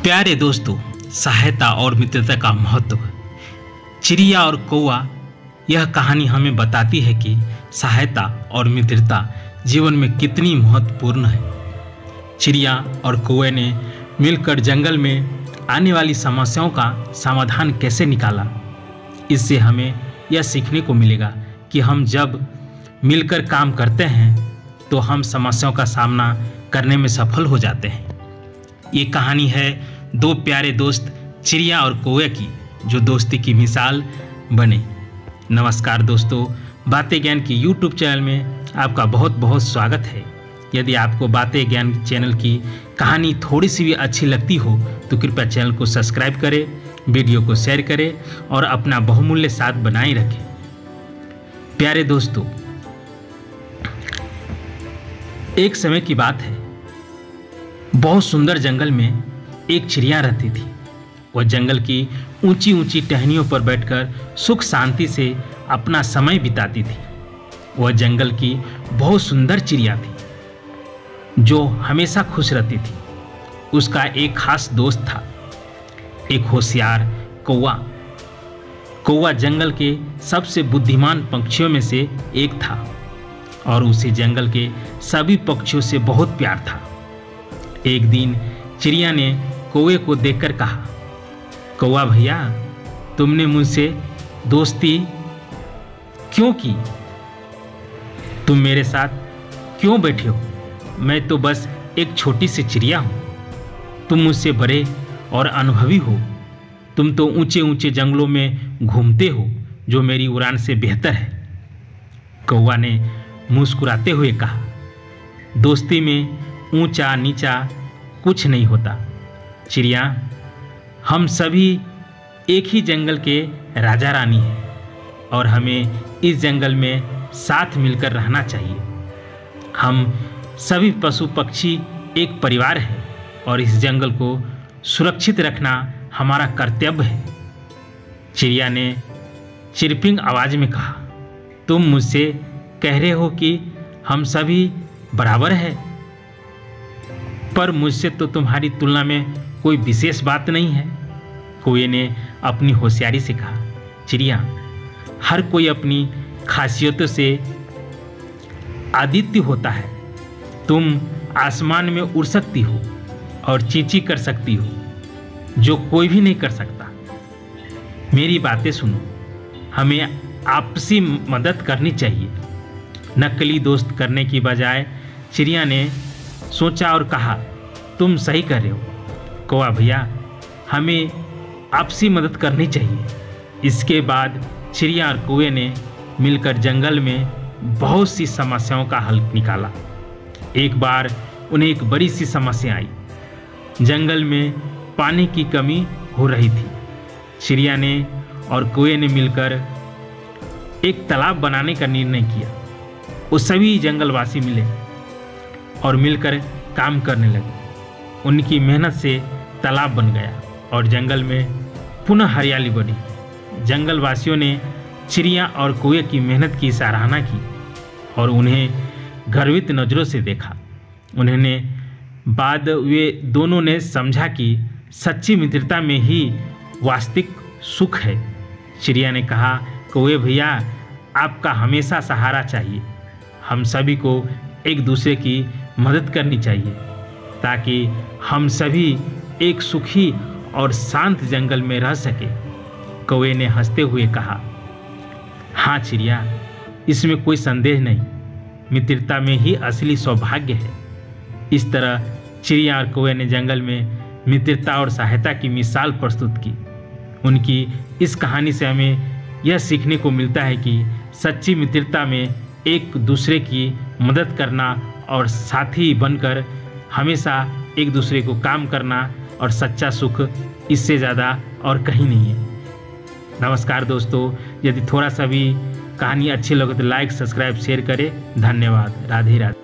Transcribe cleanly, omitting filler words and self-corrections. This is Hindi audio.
प्यारे दोस्तों, सहायता और मित्रता का महत्व। चिड़िया और कौवा, यह कहानी हमें बताती है कि सहायता और मित्रता जीवन में कितनी महत्वपूर्ण है। चिड़िया और कौवे ने मिलकर जंगल में आने वाली समस्याओं का समाधान कैसे निकाला। इससे हमें यह सीखने को मिलेगा कि हम जब मिलकर काम करते हैं तो हम समस्याओं का सामना करने में सफल हो जाते हैं। ये कहानी है दो प्यारे दोस्त चिड़िया और कौवे की, जो दोस्ती की मिसाल बने। नमस्कार दोस्तों, बातें ज्ञान की यूट्यूब चैनल में आपका बहुत बहुत स्वागत है। यदि आपको बातें ज्ञान चैनल की कहानी थोड़ी सी भी अच्छी लगती हो तो कृपया चैनल को सब्सक्राइब करें, वीडियो को शेयर करें और अपना बहुमूल्य साथ बनाए रखें। प्यारे दोस्तों, एक समय की बात है, बहुत सुंदर जंगल में एक चिड़िया रहती थी। वह जंगल की ऊंची ऊंची टहनियों पर बैठकर सुख शांति से अपना समय बिताती थी। वह जंगल की बहुत सुंदर चिड़िया थी जो हमेशा खुश रहती थी। उसका एक खास दोस्त था, एक होशियार कौवा। कौवा जंगल के सबसे बुद्धिमान पक्षियों में से एक था और उसे जंगल के सभी पक्षियों से बहुत प्यार था। एक दिन चिड़िया ने कौवे को देखकर कहा, कौवा भैया, तुमने मुझसे दोस्ती क्यों की? तुम मेरे साथ क्यों बैठे हो? मैं तो बस एक छोटी सी चिड़िया हूँ। तुम मुझसे बड़े और अनुभवी हो। तुम तो ऊंचे ऊंचे जंगलों में घूमते हो, जो मेरी उड़ान से बेहतर है। कौवा ने मुस्कुराते हुए कहा, दोस्ती में ऊंचा नीचा कुछ नहीं होता चिड़िया। हम सभी एक ही जंगल के राजा रानी हैं और हमें इस जंगल में साथ मिलकर रहना चाहिए। हम सभी पशु पक्षी एक परिवार है और इस जंगल को सुरक्षित रखना हमारा कर्तव्य है। चिड़िया ने चिरपिंग आवाज़ में कहा, तुम मुझसे कह रहे हो कि हम सभी बराबर हैं, पर मुझसे तो तुम्हारी तुलना में कोई विशेष बात नहीं है। कौवे ने अपनी होशियारी से कहा, चिड़िया, हर कोई अपनी खासियतों से अद्वितीय होता है। तुम आसमान में उड़ सकती हो और चींची कर सकती हो, जो कोई भी नहीं कर सकता। मेरी बातें सुनो, हमें आपसी मदद करनी चाहिए। नकली दोस्त करने की बजाय चिड़िया ने सोचा और कहा, तुम सही कर रहे हो कौवा भैया, हमें आपसी मदद करनी चाहिए। इसके बाद चिड़िया और कौवे ने मिलकर जंगल में बहुत सी समस्याओं का हल निकाला। एक बार उन्हें एक बड़ी सी समस्या आई। जंगल में पानी की कमी हो रही थी। चिड़िया ने और कौवे ने मिलकर एक तालाब बनाने का निर्णय किया। वो सभी जंगलवासी मिले और मिलकर काम करने लगे। उनकी मेहनत से तालाब बन गया और जंगल में पुनः हरियाली बढ़ी। जंगलवासियों ने चिड़िया और कौवे की मेहनत की सराहना की और उन्हें गर्वित नज़रों से देखा। उन्होंने बाद वे दोनों ने समझा कि सच्ची मित्रता में ही वास्तविक सुख है। चिड़िया ने कहा, कौवे भैया, आपका हमेशा सहारा चाहिए। हम सभी को एक दूसरे की मदद करनी चाहिए ताकि हम सभी एक सुखी और शांत जंगल में रह सके। कौवे ने हंसते हुए कहा, हाँ चिड़िया, इसमें कोई संदेह नहीं। मित्रता में ही असली सौभाग्य है। इस तरह चिड़िया और कौवे ने जंगल में मित्रता और सहायता की मिसाल प्रस्तुत की। उनकी इस कहानी से हमें यह सीखने को मिलता है कि सच्ची मित्रता में एक दूसरे की मदद करना और साथी बनकर हमेशा एक दूसरे को काम करना और सच्चा सुख इससे ज़्यादा और कहीं नहीं है। नमस्कार दोस्तों, यदि थोड़ा सा भी कहानी अच्छी लगे तो लाइक, सब्सक्राइब, शेयर करें। धन्यवाद। राधे राधे।